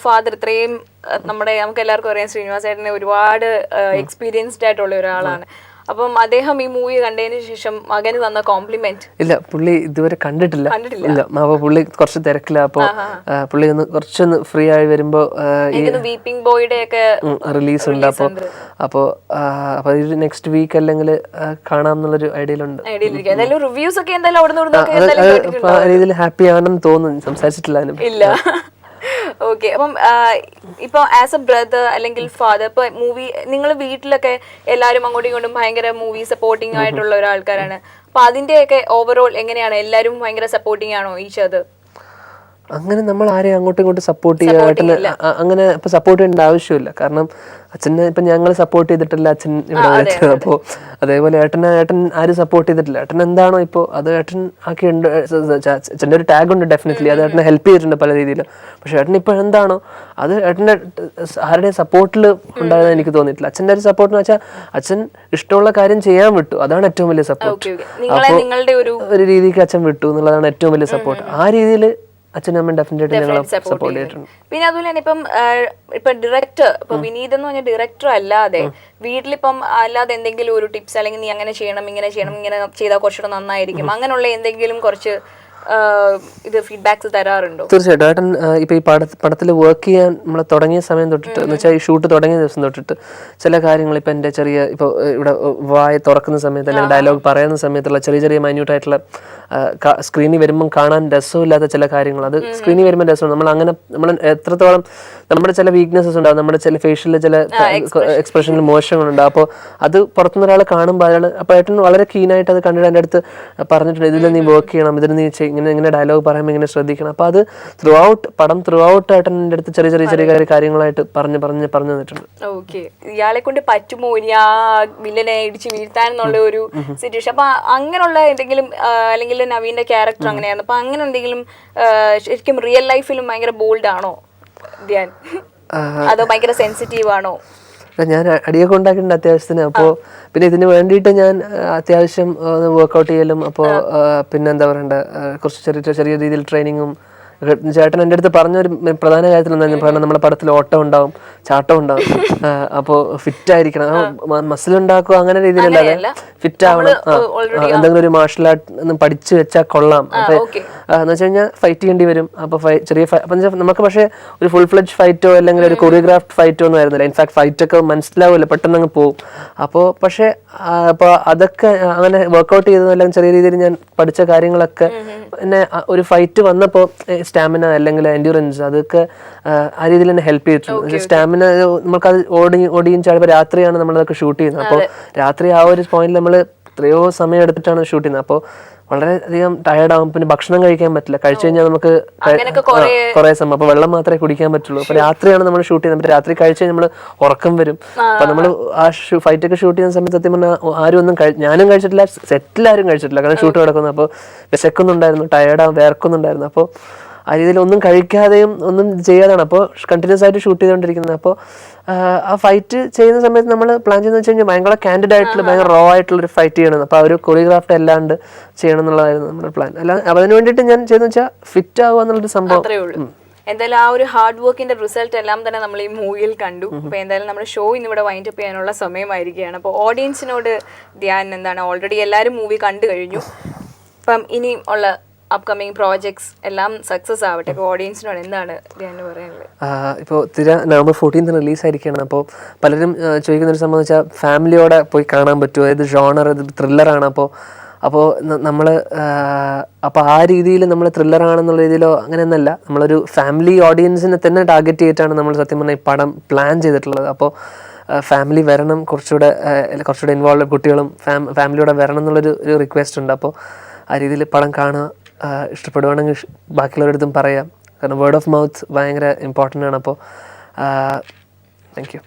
Father ഇത്രയും നമുക്ക് എല്ലാവർക്കും അറിയാം ശ്രീനിവാസ് ചേട്ടനെ ഒരുപാട് എക്സ്പീരിയൻസ്ഡ് ആയിട്ടുള്ള ഒരാളാണ്. അപ്പം അദ്ദേഹം ഈ മൂവി കണ്ടതിന് ശേഷം മകന് തന്ന കോംപ്ലിമെന്റ് ഇല്ല, പുള്ളി ഇതുവരെ കണ്ടിട്ടില്ല. ഇല്ല, അപ്പൊ പുള്ളി കുറച്ച് തിരക്കില്ല. അപ്പൊ പുള്ളി ഒന്ന് കുറച്ചൊന്ന് ഫ്രീ ആയി വരുമ്പോ വീപ്പിംഗ് ബോയുടെ ഒക്കെ റിലീസ് ഉണ്ട്. അപ്പൊ ഇത് നെക്സ്റ്റ് വീക്ക് അല്ലെങ്കിൽ കാണാം എന്നുള്ളൊരു ഐഡിയയിലുണ്ട്. റിവ്യൂസ് ഒക്കെ എന്തായാലും ആ രീതിയിൽ ഹാപ്പി ആണെന്ന് തോന്നുന്നു. സംസാരിച്ചിട്ടില്ല ഇല്ല. ഓക്കെ, അപ്പം ഇപ്പൊ ആസ് എ ബ്രദർ അല്ലെങ്കിൽ ഫാദർ, ഇപ്പൊ മൂവി നിങ്ങൾ വീട്ടിലൊക്കെ എല്ലാവരും അങ്ങോട്ടും ഇങ്ങോട്ടും ഭയങ്കര മൂവി സപ്പോർട്ടിങ് ആയിട്ടുള്ള ഒരാൾക്കാരാണ്. അപ്പൊ അതിന്റെയൊക്കെ ഓവറോൾ എങ്ങനെയാണ്? എല്ലാവരും ഭയങ്കര സപ്പോർട്ടിങ് ആണോ ഈച്ച് അതർ? അങ്ങനെ നമ്മൾ ആരെയും അങ്ങോട്ടും ഇങ്ങോട്ടും സപ്പോർട്ട് ചെയ്യാൻ അങ്ങനെ ഇപ്പൊ സപ്പോർട്ട് ചെയ്യേണ്ട ആവശ്യമില്ല. കാരണം അച്ഛനെ ഇപ്പൊ ഞങ്ങൾ സപ്പോർട്ട് ചെയ്തിട്ടില്ല, അച്ഛൻ ഇവിടെ വരച്ചത്. അപ്പോ അതേപോലെ ഏട്ടൻ ആരും സപ്പോർട്ട് ചെയ്തിട്ടില്ല. ഏട്ടൻ എന്താണോ ഇപ്പോ അത് ഏട്ടൻ ആക്കിയുണ്ട്. അച്ഛൻ്റെ ഒരു ടാഗ് ഉണ്ട് ഡെഫിനറ്റ്ലി, അത് ഏട്ടനെ ഹെൽപ്പ് ചെയ്തിട്ടുണ്ട് പല രീതിയിൽ. പക്ഷെ ഏട്ടൻ ഇപ്പൊ എന്താണോ അത് ഏട്ടൻ്റെ ആരുടെയും സപ്പോർട്ടിൽ ഉണ്ടായതെന്ന് എനിക്ക് തോന്നിയിട്ടില്ല. അച്ഛൻ്റെ ഒരു സപ്പോർട്ട് എന്ന് വെച്ചാൽ അച്ഛൻ ഇഷ്ടമുള്ള കാര്യം ചെയ്യാൻ വിട്ടു, അതാണ് ഏറ്റവും വലിയ സപ്പോർട്ട്. അപ്പോൾ ഒരു രീതിക്ക് അച്ഛൻ വിട്ടു എന്നുള്ളതാണ് ഏറ്റവും വലിയ സപ്പോർട്ട്. ആ രീതിയിൽ അച്ഛനും അമ്മയും ഡെഫിനറ്റ്ലി ഞങ്ങളെ സപ്പോർട്ട് ചെയ്തിട്ടുണ്ട്. പിന്നെ അതുപോലെ തന്നെ ഇപ്പം ഡയറക്ടർ, ഇപ്പൊ വിനീത് എന്ന് പറഞ്ഞ ഡയറക്ടർ അല്ലാതെ വീട്ടിലിപ്പം അല്ലാതെ എന്തെങ്കിലും ഒരു ടിപ്സ്, അല്ലെങ്കിൽ നീ അങ്ങനെ ചെയ്യണം, ഇങ്ങനെ ചെയ്യണം, ഇങ്ങനെ ചെയ്താൽ കുറച്ചുകൂടെ നന്നായിരിക്കും, അങ്ങനെയുള്ള എന്തെങ്കിലും കുറച്ച് ഇത് ഫീഡ്ബാക്സ് തരാറുണ്ടോ? തീർച്ചയായിട്ടും. ഏട്ടൻ ഇപ്പൊ ഈ പടത്തിൽ വർക്ക് ചെയ്യാൻ നമ്മൾ തുടങ്ങിയ സമയം തൊട്ടിട്ട് എന്ന് വെച്ചാൽ ഈ ഷൂട്ട് തുടങ്ങിയ ദിവസം തൊട്ടിട്ട് ചില കാര്യങ്ങൾ ഇപ്പൊ എന്റെ ചെറിയ ഇപ്പൊ ഇവിടെ വായ തുറക്കുന്ന സമയത്ത് അല്ലെങ്കിൽ ഡയലോഗ് പറയുന്ന സമയത്തുള്ള ചെറിയ ചെറിയ മൈന്യൂട്ട് ആയിട്ടുള്ള സ്ക്രീനിൽ വരുമ്പം കാണാൻ രസമില്ലാത്ത ചില കാര്യങ്ങൾ, അത് സ്ക്രീനിൽ വരുമ്പോൾ രസമാണ്. നമ്മൾ എത്രത്തോളം നമ്മുടെ ചില വീക്ക്നെസ്സസ് ഉണ്ടാവും, നമ്മുടെ ചില ഫേഷ്യലിൽ ചില എക്സ്പ്രഷനിൽ മോശങ്ങളുണ്ട്. അപ്പോൾ അത് പുറത്തുനിന്ന് ഒരാൾ കാണുമ്പോൾ അപ്പോൾ ഏട്ടൻ വളരെ കീനായിട്ട് അത് കണ്ടിട്ട് എൻ്റെ അടുത്ത് പറഞ്ഞിട്ടുണ്ട്, ഇതിൽ നീ വർക്ക് ചെയ്യണം, ഇതിൽ നീ ഇങ്ങനെ ഡയലോഗ് പറയുമ്പോൾ ഇങ്ങനെ ശ്രദ്ധിക്കണം. അപ്പോൾ അത് പടം ത്രൂ ഔട്ട് ഏട്ടൻ എൻ്റെ അടുത്ത് ചെറിയ ചെറിയ ചെറിയ കാര്യങ്ങളായിട്ട് പറഞ്ഞു തന്നിട്ടുണ്ട്. ഓക്കെ, ഇയാളെ കൊണ്ട് പറ്റുമോ ഇനി ആ വില്ലനെ ഇടിച്ച് വീഴ്ത്താൻ എന്നുള്ള ഒരു സിറ്റുവേഷൻ? അപ്പൊ അങ്ങനെയുള്ള എന്തെങ്കിലും, അല്ലെങ്കിൽ നവീന്റെ ക്യാരക്ടർ അങ്ങനെയാണ്, അപ്പൊ അങ്ങനെ എന്തെങ്കിലും ശരിക്കും റിയൽ ലൈഫിലും ഭയങ്കര ബോൾഡ് ആണോ ധ്യാൻ, അതോ ഭയങ്കര സെൻസിറ്റീവ് ആണോ? ഞാൻ അടിയൊക്കെ ഉണ്ടാക്കിയിട്ടുണ്ട് അത്യാവശ്യത്തിന്. അപ്പോൾ പിന്നെ ഇതിന് വേണ്ടിയിട്ട് ഞാൻ അത്യാവശ്യം വർക്കൗട്ട് ചെയ്യലും, അപ്പോൾ പിന്നെ എന്താ പറയണ്ട, കുറച്ച് ചെറിയ രീതിയിൽ ട്രെയിനിങ്ങും ചേട്ടൻ എൻ്റെ അടുത്ത് പറഞ്ഞൊരു പ്രധാന കാര്യത്തിൽ എന്താ പറഞ്ഞാൽ, നമ്മുടെ പടത്തിൽ ഓട്ടം ഉണ്ടാവും, ചാട്ടം ഉണ്ടാവും, അപ്പോൾ ഫിറ്റ് ആയിരിക്കണം. മസിൽ ഉണ്ടാക്കുക അങ്ങനെ രീതിയിലല്ലാതെ ഫിറ്റ് ആവണം. എന്തെങ്കിലും ഒരു മാർഷൽ ആർട്ട് പഠിച്ചു വെച്ചാൽ കൊള്ളാം. അപ്പൊ എന്ന് വെച്ച് കഴിഞ്ഞാൽ ഫൈറ്റ് ചെയ്യേണ്ടി വരും. അപ്പൊ ചെറിയ നമുക്ക് പക്ഷേ ഒരു ഫുൾ ഫ്ലെഡ്ജ് ഫൈറ്റോ അല്ലെങ്കിൽ ഒരു കൊറിയോഗ്രാഫ്ഡ് ഫൈറ്റോ ഒന്നും ആയിരുന്നില്ല. ഇൻഫാക്ട് ഫൈറ്റ് ഒക്കെ മനസ്സിലാവില്ല, പെട്ടെന്ന് അങ്ങ് പോകും. അപ്പോൾ പക്ഷേ അപ്പോൾ അതൊക്കെ അങ്ങനെ വർക്കൗട്ട് ചെയ്തതും അല്ലെങ്കിൽ ചെറിയ രീതിയിൽ ഞാൻ പഠിച്ച കാര്യങ്ങളൊക്കെ പിന്നെ ഒരു ഫൈറ്റ് വന്നപ്പോൾ സ്റ്റാമിന അല്ലെങ്കിൽ എൻഡ്യൂറൻസ് അതൊക്കെ ആ രീതിയിൽ തന്നെ ഹെൽപ്പ് ചെയ്തിട്ടുണ്ട്. സ്റ്റാമിന നമുക്കത് ഓടിയും ചാടിപ്പോൾ രാത്രിയാണ് നമ്മളതൊക്കെ ഷൂട്ട് ചെയ്യുന്നത്. അപ്പോൾ രാത്രി ആ ഒരു പോയിന്റിൽ നമ്മൾ എത്രയോ സമയം എടുത്തിട്ടാണ് ഷൂട്ട് ചെയ്യുന്നത്. അപ്പോൾ വളരെയധികം ടയർഡ് ആവും. പിന്നെ ഭക്ഷണം കഴിക്കാൻ പറ്റില്ല. കഴിച്ചു കഴിഞ്ഞാൽ നമുക്ക് കുറെ സമയം, അപ്പൊ വെള്ളം മാത്രമേ കുടിക്കാൻ പറ്റുള്ളൂ. അപ്പൊ രാത്രിയാണ് നമ്മൾ ഷൂട്ട് ചെയ്യുന്നത്. രാത്രി കഴിച്ചു കഴിഞ്ഞാൽ നമ്മൾ ഉറക്കം വരും. അപ്പൊ നമ്മൾ ആ ഫൈറ്റ് ഒക്കെ ഷൂട്ട് ചെയ്യുന്ന സമയത്ത് സത്യം പറഞ്ഞാൽ ആരും ഒന്നും ഞാനും കഴിച്ചിട്ടില്ല, സെറ്റിൽ ആരും കഴിച്ചിട്ടില്ല. കാരണം ഷൂട്ട് കിടക്കുന്നു. അപ്പോൾ വിശക്കുന്നുണ്ടായിരുന്നു, ടയർഡാവും, വേർക്കുന്നുണ്ടായിരുന്നു. അപ്പോൾ ആ രീതിയിൽ ഒന്നും കഴിക്കാതെയും ഒന്നും ചെയ്യാതാണ്. അപ്പോൾ കണ്ടിന്യൂസ് ആയിട്ട് ഷൂട്ട് ചെയ്തുകൊണ്ടിരിക്കുന്നത്. അപ്പോൾ ആ ഫൈറ്റ് ചെയ്യുന്ന സമയത്ത് നമ്മൾ പ്ലാൻ ചെയ്യുന്നത് വെച്ച് കഴിഞ്ഞാൽ ഭയങ്കര കാൻഡിഡ് ആയിട്ടുള്ള ഭയങ്കര റോ ആയിട്ടുള്ള ഒരു ഫൈറ്റ് ചെയ്യണം. അപ്പോൾ ആ ഒരു കൊറിയോഗ്രാഫ്റ്റ് അല്ലാണ്ട് ചെയ്യണം എന്നുള്ളതായിരുന്നു നമ്മുടെ പ്ലാൻ. അല്ല അതിന് വേണ്ടിയിട്ട് ഞാൻ ചെയ്യുന്ന വെച്ചാൽ ഫിറ്റ് ആവുക എന്നുള്ളൊരു സംഭവം. എന്തായാലും ആ ഒരു ഹാർഡ് വർക്കിന്റെ റിസൾട്ട് എല്ലാം തന്നെ നമ്മൾ ഈ മൂവിയിൽ കണ്ടു. അപ്പൊ എന്തായാലും നമ്മുടെ ഷോ ഇന്നിവിടെ വൈൻഡ് അപ്പ് ചെയ്യാനുള്ള സമയമായിരിക്കുകയാണ്. അപ്പോൾ ഓഡിയൻസിനോട് ധ്യാൻ എന്താണ്, ഓൾറെഡി എല്ലാവരും മൂവി കണ്ടു കഴിഞ്ഞു. അപ്പം ഇനിയും ഉള്ള അപ്കമിങ് പ്രോജക്ട്സ് എല്ലാം സക്സസ് ആവട്ടെ. ഇപ്പോൾ ഓഡിയൻസിനോട് എന്താണ് ധ്യാന് പറയാനുള്ളത്? ഇപ്പോൾ നവംബർ 14 റിലീസ് ആയിരിക്കുകയാണ്. അപ്പോൾ പലരും ചോദിക്കുന്നൊരു സംഭവം വെച്ചാൽ ഫാമിലിയോടെ പോയി കാണാൻ പറ്റുമോ, ഏത് ജോണർ, ഇത് ത്രില്ലറാണ്. അപ്പോൾ നമ്മൾ അപ്പോൾ ആ രീതിയിൽ നമ്മൾ ത്രില്ലറാണെന്നുള്ള രീതിയിലോ അങ്ങനെയൊന്നല്ല, നമ്മളൊരു ഫാമിലി ഓഡിയൻസിനെ തന്നെ ടാർഗറ്റ് ചെയ്തിട്ടാണ് നമ്മൾ സത്യം പറഞ്ഞാൽ ഈ പടം പ്ലാൻ ചെയ്തിട്ടുള്ളത്. അപ്പോൾ ഫാമിലി വരണം, കുറച്ചുകൂടെ ഇൻവോൾവ്, കുട്ടികളും ഫാമിലിയോടെ വരണം എന്നുള്ളൊരു റിക്വസ്റ്റ് ഉണ്ട്. അപ്പോൾ ആ രീതിയിൽ പടം കാണുക, ഇഷ്ടപ്പെടുവാണെങ്കിൽ ബാക്കിയുള്ളവരുടെ അടുത്തും പറയാം. കാരണം വേർഡ് ഓഫ് മൗത്ത് ഭയങ്കര ഇമ്പോർട്ടൻ്റ് ആണ്. അപ്പോൾ താങ്ക് യു.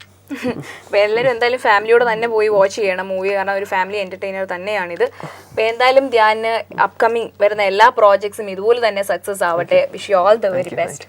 അപ്പോൾ എല്ലാവരും എന്തായാലും ഫാമിലിയോട് തന്നെ പോയി വാച്ച് ചെയ്യണം മൂവി, കാരണം ഒരു ഫാമിലി എൻ്റർടൈനർ തന്നെയാണിത്. അപ്പോൾ എന്തായാലും ധ്യാന് അപ്കമിങ് വരുന്ന എല്ലാ പ്രോജക്ട്സും ഇതുപോലെ തന്നെ സക്സസ് ആവട്ടെ. Wish you all the very best.